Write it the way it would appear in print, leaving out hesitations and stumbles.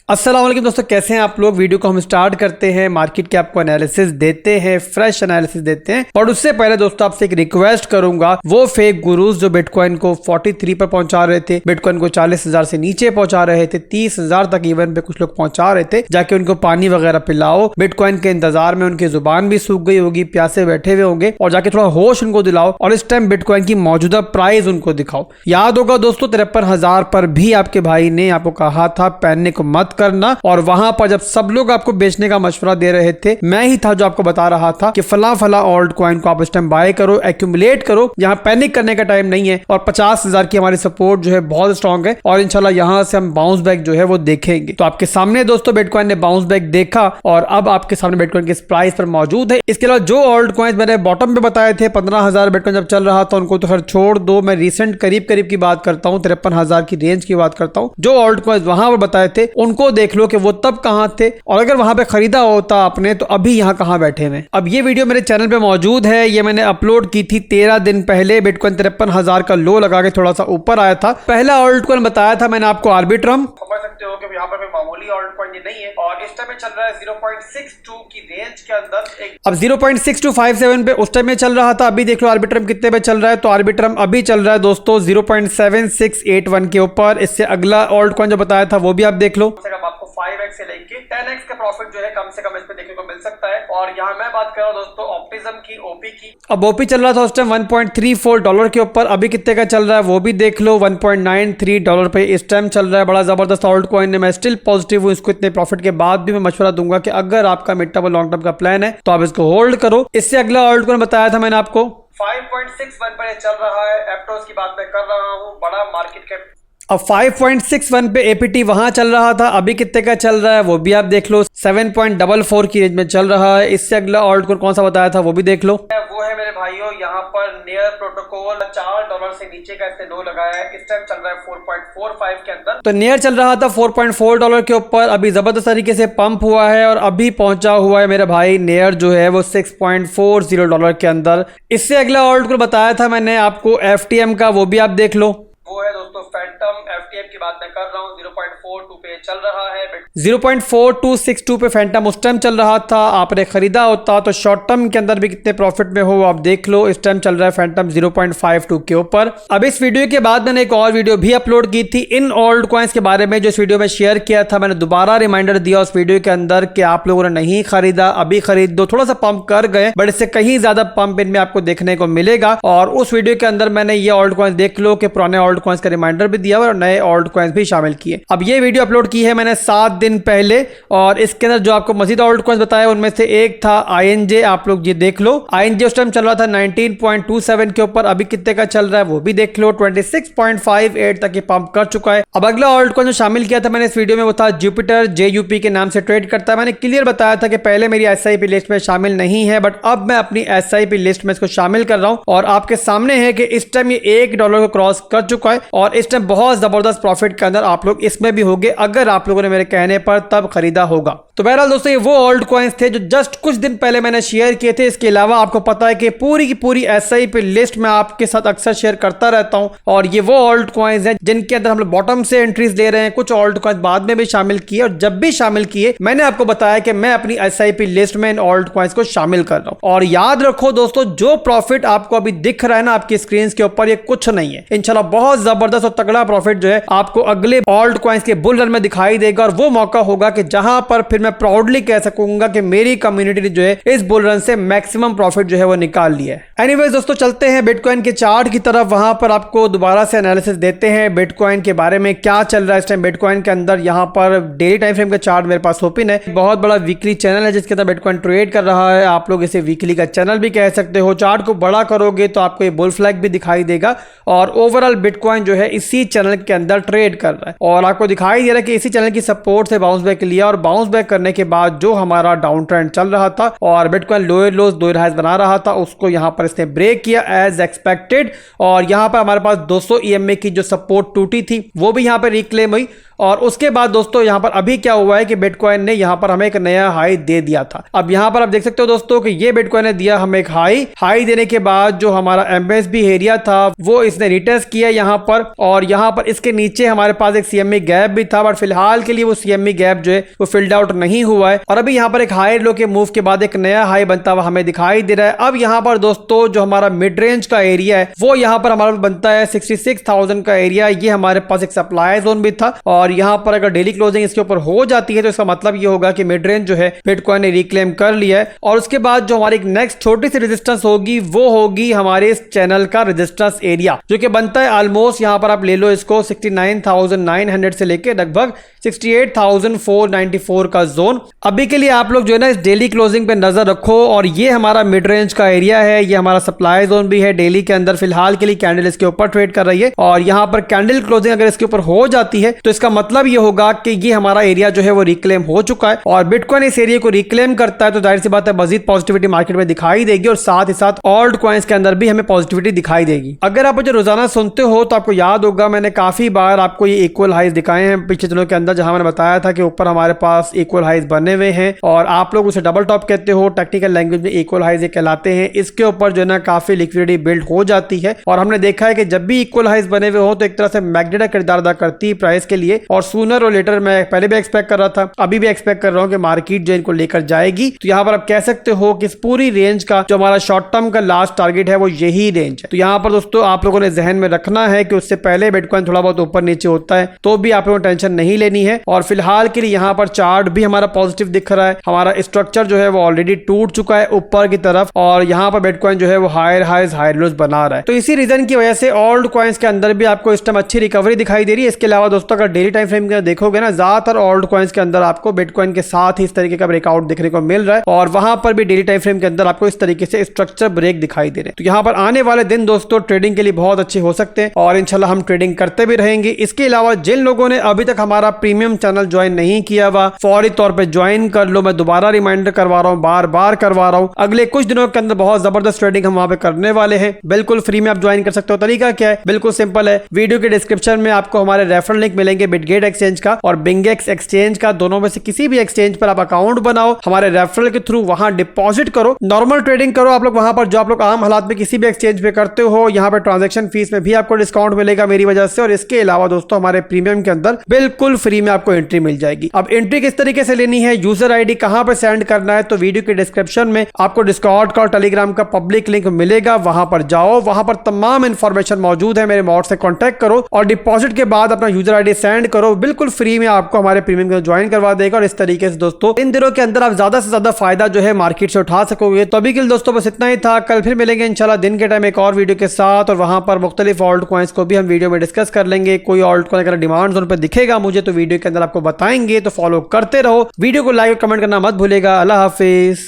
अस्सलाम वालेकुम दोस्तों, कैसे हैं आप लोग। वीडियो को हम स्टार्ट करते हैं, मार्केट के आपको एनालिसिस देते हैं, फ्रेश एनालिसिस देते हैं। और उससे पहले दोस्तों आपसे एक रिक्वेस्ट करूंगा, वो फेक गुरुज जो बिटकॉइन को 43 पर पहुंचा रहे थे, बिटकॉइन को 40,000 से नीचे पहुंचा रहे थे, 30,000 तक इवन पे कुछ लोग पहुंचा रहे थे, जाके उनको पानी वगैरह पिलाओ। बिटकॉइन के इंतजार में उनकी जुबान भी सूख गई होगी, प्यासे बैठे हुए होंगे, और जाके थोड़ा होश उनको दिलाओ और इस टाइम बिटकॉइन की मौजूदा प्राइस उनको दिखाओ। याद होगा दोस्तों 53,000 पर भी आपके भाई ने आपको कहा था पहनने को मत करना, और वहां पर जब सब लोग आपको बेचने का मशवरा दे रहे थे, मैं ही था जो आपको बता रहा था कि फला फला ऑल्ट कॉइन को आप इस टाइम बाय करो, एक्यूमुलेट करो, यहाँ पैनिक करने का टाइम नहीं है। और 50,000 की हमारी सपोर्ट जो है बहुत स्ट्रांग है, और इंशाल्लाह यहां से हम बाउंस बैक जो है वो देखेंगे। तो आपके सामने दोस्तों बिटकॉइन ने बाउंस बैक देखा, और अब आपके सामने बिटकॉइन किस प्राइस पर मौजूद है। इसके अलावा जो ऑल्ट कॉइन मैंने बॉटम पे बताए थे 15,000 बिटकॉइन जब चल रहा था, उनको तो खैर छोड़ दो, मैं रिसेंट करीब की बात करता हूँ, 53,000 की रेंज की बात करता हूँ। जो ऑल्ट कॉइन वहां पर बताए थे उनको देख लो कि वो तब कहां थे, और अगर वहां पे खरीदा होता आपने तो अभी यहां कहां बैठे हैं। अब ये वीडियो मेरे चैनल पे मौजूद है, ये मैंने अपलोड की थी 13 दिन पहले। बिटकॉइन 53,000 का लो लगा के थोड़ा सा ऊपर आया था। पहला ऑल्ट कॉइन बताया था मैंने आपको आर्बिट्रम, समझ सकते हो कि यहाँ पर मामूली ऑल्ट कॉइन नहीं है, और इस टाइम में चल रहा है 0.62 की रेंज के अंदर। अब 0.6257 पे उस टाइम में चल रहा था, अभी देख लो आर्बिट्रम कितने पे चल रहा है। तो आर्बिट्रम अभी चल रहा है दोस्तों 0.7681 के ऊपर। इससे अगला ऑल्ट कॉइन जो बताया था वो भी आप देख लो, आपको 5x से लेके 10x का प्रॉफिट जो है कम से कम इस पे देखने को मिल सकता है। और यहाँ मैं बात कर रहा हूँ दोस्तों ऑप्टिज्म की, ओपी की। अब ओपी चल रहा था उस टाइम $1.34 के ऊपर, अभी कितने का चल रहा है वो भी देख लो, $1.93 पे इस टाइम चल रहा है। बड़ा जबरदस्त ऑल्ट कॉइन है, मैं स्टिल पॉजिटिव हूँ इसको। इतने प्रॉफिट के बाद भी मैं मशवरा दूंगा कि अगर आपका मिड टर्म और लॉन्ग टर्म का प्लान है तो आप इसको होल्ड करो। इससे अगला ऑल्ट कॉइन बताया था मैंने आपको 5.61 पर चल रहा है। एप्टोस की बात मैं कर रहा हूँ, बड़ा मार्केट कैप। अब 5.61 पे एपीटी वहां चल रहा था, अभी कितने का चल रहा है वो भी आप देख लो, 7.44 की रेंज में चल रहा है। इससे अगला ऑल्ट कौन सा बताया था वो भी देख लो, वो है मेरे भाइयों यहाँ पर नियर प्रोटोकॉल। $4 से नीचे का इसने लो लगाया है, इस टाइम चल रहा है 4.45 के अंदर। तो नियर चल रहा था $4.4 के ऊपर, अभी जबरदस्त तरीके से पंप हुआ है और अभी पहुंचा हुआ है मेरे भाई नियर जो है वो $6.40 के अंदर। इससे अगला ऑल्ट को बताया था मैंने आपको एफटीएम का, वो भी आप देख लो, वो है दोस्तों फैंटम। एफटीएम की बात मैं कर रहा हूँ, 0.42 पे चल रहा है, 0.4262 पे फैंटम उस टाइम चल रहा था। आपने खरीदा होता तो शॉर्ट टर्म के अंदर भी कितने प्रॉफिट में हो आप देख लो। इस टाइम चल रहा है फैंटम 0.52 के ऊपर। अब इस वीडियो के बाद मैंने एक और वीडियो भी अपलोड की थी इन ऑल्ट कॉइन्स के बारे में, जो इस वीडियो में शेयर किया था। मैंने दोबारा रिमाइंडर दिया उस वीडियो के अंदर कि आप लोगों ने नहीं खरीदा, अभी खरीद दो। थोड़ा सा पंप कर गए, बट इससे कहीं ज्यादा पंप इनमें आपको देखने को मिलेगा। और उस वीडियो के अंदर मैंने ये ऑल्ट कॉइन्स देख लो कि पुराने ऑल्ट कॉइन्स का रिमाइंडर भी दिया और नए ऑल्ट कॉइन्स भी शामिल किए। अब ये वीडियो अपलोड की है मैंने 7 दिन पहले, और इसके अंदर जो आपको मजीद ऑल्ट कॉइन्स बताया उनमें से एक था INJ। आप लोग ये देख लो, INJ उस टाइम चल रहा था 19.27 के ऊपर, अभी कितने का चल रहा है वो भी देख लो, 26.58 तक ये पंप कर चुका है। अब अगला ऑल्ट कॉइन जो शामिल किया था मैंने इस वीडियो में वो था जुपिटर, JUP के नाम से ट्रेड करता है। मैंने क्लियर बताया था कि पहले मेरी SIP लिस्ट में शामिल नहीं है, बट अब मैं अपनी SIP लिस्ट में इसको शामिल कर रहा हूं, और आपके सामने है कि इस टाइम ये $1 को क्रॉस कर चुका है, और इस टाइम बहुत जबरदस्त प्रॉफिट के अंदर आप लोग इसमें भी होंगे अगर आप लोगों ने मेरे कहने पर तब खरीदा होगा। तो बहरहाल दोस्तों ये वो ऑल्ट कॉइन्स थे जो जस्ट कुछ दिन पहले मैंने शेयर किए थे। इसके अलावा आपको पता है कि पूरी की पूरी SIP लिस्ट में आपके साथ अक्सर शेयर करता रहता हूं, और ये वो ऑल्ट कॉइन्स हैं जिनके अंदर हम लोग बॉटम से एंट्रीज ले रहे हैं। कुछ ऑल्ट कॉइन्स बाद में भी शामिल किए, और जब भी शामिल किए मैंने आपको बताया कि मैं अपनी SIP लिस्ट में इन ऑल्ट कॉइन्स को शामिल कर रहा हूं। और याद रखो दोस्तों, जो प्रॉफिट आपको अभी दिख रहा है ना आपकी स्क्रीन के ऊपर, ये कुछ नहीं है। इंशाल्लाह बहुत जबरदस्त और तगड़ा प्रॉफिट जो है आपको अगले ऑल्ट कॉइन्स के बुल रन में दिखाई देगा, और वो मौका होगा कि जहां पर फिर मैं प्राउडली कह सकूंगा कि मेरी कम्युनिटी जो है इस बुल रन से मैक्सिमम प्रॉफिट जो है वो निकाल लिया है। एनीवेज दोस्तों चलते हैं बिटकॉइन के चार्ट की तरफ, वहां पर आपको दोबारा से एनालिसिस देते हैं बिटकॉइन के बारे में क्या चल रहा है इस टाइम बिटकॉइन के अंदर। यहां पर डेली टाइम फ्रेम का चार्ट मेरे पास ओपन है, बहुत बड़ा वीकली चैनल है जिसके अंदर बिटकॉइन ट्रेड कर रहा है। आप लोग इसे वीकली का चैनल भी कह सकते हो। चार्ट को बड़ा करोगे तो आपको ये बुल फ्लैग भी दिखाई देगा, और ओवरऑल बिटकॉइन जो है इसी चैनल के अंदर ट्रेड कर रहा है, और आपको दिखाई दे रहा है कि इसी चैनल की सपोर्ट से बाउंस बैक लिया, और बाउंस बैक करने के बाद जो हमारा डाउन ट्रेंड चल रहा था और बिटकॉइन लोअर लोज दो हाइज बना रहा था, उसको यहां पर इसने ब्रेक किया एज एक्सपेक्टेड। और यहां पर हमारे पास 200 EMA की जो सपोर्ट टूटी थी वो भी यहां पर रिक्लेम हुई, और उसके बाद दोस्तों यहां पर अभी क्या हुआ है कि बिटकॉइन ने यहां पर हमें एक नया हाई दे दिया था। अब यहां पर आप देख सकते हो दोस्तों कि ये बिटकॉइन ने दिया हमें एक हाई देने के बाद जो हमारा MACD एरिया था वो इसने रिटेस्ट किया यहां पर, और यहां पर इसके नीचे हमारे पास एक CME गैप भी था, बट फिलहाल के लिए वो CME गैप जो है वो फिल्ड आउट नहीं हुआ है और अभी यहाँ पर एक हाई लो के मूव के बाद एक नया हाई बनता हुआ हमें दिखाई दे रहा है। अब यहाँ पर दोस्तों जो हमारा मिड रेंज का एरिया है वो यहाँ पर हमारा बनता है 66,000 का एरिया। ये हमारे पास एक सप्लाई जोन भी था और यहाँ पर अगर डेली क्लोजिंग इसके ऊपर हो जाती है तो इसका मतलब ये होगा कि मिड रेंज जो है बिटकॉइन ने रिक्लेम कर लिया है। और उसके बाद जो हमारी नेक्स्ट छोटी सी रेजिस्टेंस होगी वो होगी हमारे इस चैनल का रेजिस्टेंस एरिया, जो कि बनता है ऑलमोस्ट यहाँ पर आप ले लो इसको 69,900 से लेके लगभग 68,494 का जोन। अभी के लिए आप लोग जो है ना इस डेली क्लोजिंग पे नजर रखो और ये हमारा मिड रेंज का एरिया है, ये हमारा सप्लाई जोन भी है डेली के अंदर। फिलहाल के लिए कैंडल इसके ऊपर ट्रेड कर रही है और यहाँ पर कैंडल क्लोजिंग अगर इसके ऊपर हो जाती है तो इसका मतलब ये होगा कि ये हमारा एरिया जो है वो रिक्लेम हो चुका है और बिटकॉइन इस एरिया को रिक्लेम करता है तो जाहिर सी बात है मजीद पॉजिटिविटी मार्केट में दिखाई देगी और साथ ही साथ ऑल्ट कॉइंस के अंदर भी हमें पॉजिटिविटी दिखाई देगी। अगर आप मुझे रोजाना सुनते हो तो आपको याद होगा मैंने काफी बार आपको ये इक्वल हाइज दिखाए हैं पिछले दिनों के अंदर, जहां मैंने बताया था कि ऊपर हमारे पास इक्वल हाइज बने हुए हैं और आप लोग उसे डबल टॉप कहते हो, टेक्निकल लैंग्वेज में इक्वल हाइज कहलाते हैं। इसके ऊपर जो है ना काफी लिक्विडिटी बिल्ड हो जाती है और हमने देखा है कि जब भी इक्वल हाइज बने हुए हो तो एक तरह से मैग्नेट का किरदार अदा करती है प्राइस के लिए और सूनर और लेटर मैं पहले भी एक्सपेक्ट कर रहा था, अभी भी एक्सपेक्ट कर रहा हूं कि मार्केट जो इनको लेकर जाएगी। तो यहां पर आप कह सकते हो कि इस पूरी रेंज का जो हमारा शॉर्ट टर्म का लास्ट टारगेट है वो यही रेंज है। तो यहां पर दोस्तों आप लोगों ने जहन में रखना है कि उससे पहले बिटकॉइन थोड़ा बहुत ऊपर नीचे होता है तो भी आप लोगों को टेंशन नहीं लेनी है। और फिलहाल के लिए यहां पर चार्ट भी हमारा पॉजिटिव दिख रहा है, हमारा स्ट्रक्चर जो है वो ऑलरेडी टूट चुका है ऊपर की तरफ और यहां पर बिटकॉइन जो है वो हायर हाइज हायर लोज बना रहा है। तो इसी रीजन की वजह से ऑल्ट कॉइंस के अंदर भी आपको इस टाइम अच्छी रिकवरी दिखाई दे रही है। इसके अलावा दोस्तों अगर डेली टाइम फ्रेम में देखोगे ना ज्यादातर ऑल्ट कॉइंस के अंदर आपको बिटकॉइन के साथ ही इस तरीके का ब्रेकआउट देखने को मिल रहा है और वहां पर भी डेली टाइम फ्रेम के अंदर आपको इस तरीके से स्ट्रक्चर ब्रेक दिखाई दे रहे हैं। तो यहाँ पर आने वाले दिन दोस्तों ट्रेडिंग के लिए बहुत अच्छे हो सकते हैं और इंशाल्लाह हम ट्रेडिंग करते भी रहेंगे। इसके अलावा जिन लोगों ने अभी तक हमारा प्रीमियम चैनल ज्वाइन नहीं किया हुआ फौरी तौर पे ज्वाइन कर लो। मैं दोबारा रिमाइंडर करवा रहा हूँ, बार बार करवा रहा हूँ। अगले कुछ दिनों के अंदर बहुत जबरदस्त ट्रेडिंग हम वहां पे करने वाले हैं, बिल्कुल फ्री में आप ज्वाइन कर सकते हो। तरीका क्या है, बिल्कुल सिंपल है। वीडियो के डिस्क्रिप्शन में आपको हमारे रेफरल लिंक मिलेंगे बिटगेट एक्सचेंज का और बिंगेक्स एक्सचेंज का, दोनों में से किसी भी एक्सचेंज पर आप अकाउंट बनाओ, हमारे रेफरल के थ्रू वहां डिपॉजिट करो, नॉर्मल ट्रेडिंग करो आप लोग वहां पर जो आप लोग आम हालात में किसी भी एक्सचेंज पे करते हो। यहाँ पर ट्रांजेक्शन फीस में भी आपको डिस्काउंट मिलेगा मेरी वजह से और इसके अलावा दोस्तों हमारे प्रीमियम के अंदर बिल्कुल फ्री में आपको एंट्री मिल जाएगी। अब एंट्री किस तरीके से लेनी है, यूजर आईडी कहां पर सेंड करना है, तो वीडियो के डिस्क्रिप्शन में आपको डिस्कॉर्ड का और टेलीग्राम का पब्लिक लिंक मिलेगा, वहां पर जाओ, वहां पर तमाम इंफॉर्मेशन मौजूद है। मेरे मॉड से कांटेक्ट करो और डिपॉजिट के बाद अपना यूजर आईडी सेंड करो, बिल्कुल फ्री में आपको हमारे प्रीमियम को ज्वाइन करवा देगा। और इस तरीके से दोस्तों इन दिनों के अंदर आप ज्यादा से ज्यादा फायदा जो है मार्केट से उठा सकोगे। तो अभी के लिए दोस्तों बस इतना ही था, कल फिर मिलेंगे इंशाल्लाह दिन के टाइम एक और वीडियो के साथ और वहां पर मुख्तलिफ ऑल्ट कॉइंस को भी हम वीडियो में डिस्कस कर लेंगे। कोई ऑल्ट कॉइन अगर डिमांड जोन पर दिखेगा मुझे तो वीडियो के अंदर आपको बताएंगे, तो फॉलो करते रहो। वीडियो को लाइक और कमेंट करना मत भूलेगा। अल्लाह हाफिज।